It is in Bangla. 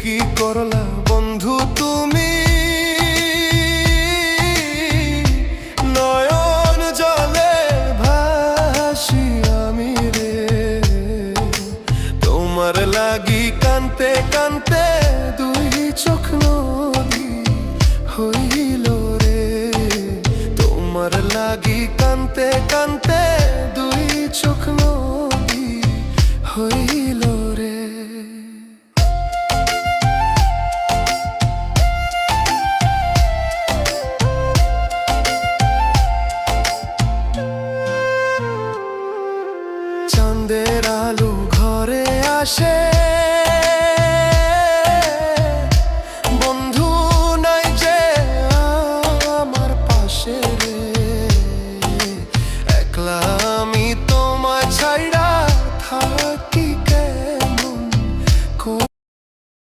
কি করলা বন্ধু তুমি, নয়ন জলে ভাসি আমি রে। তোমার লাগি কানতে কানতে দুই চোখ নদী হইল রে। তোমার লাগি কানতে কানতে দুই চোখ নদী হইল।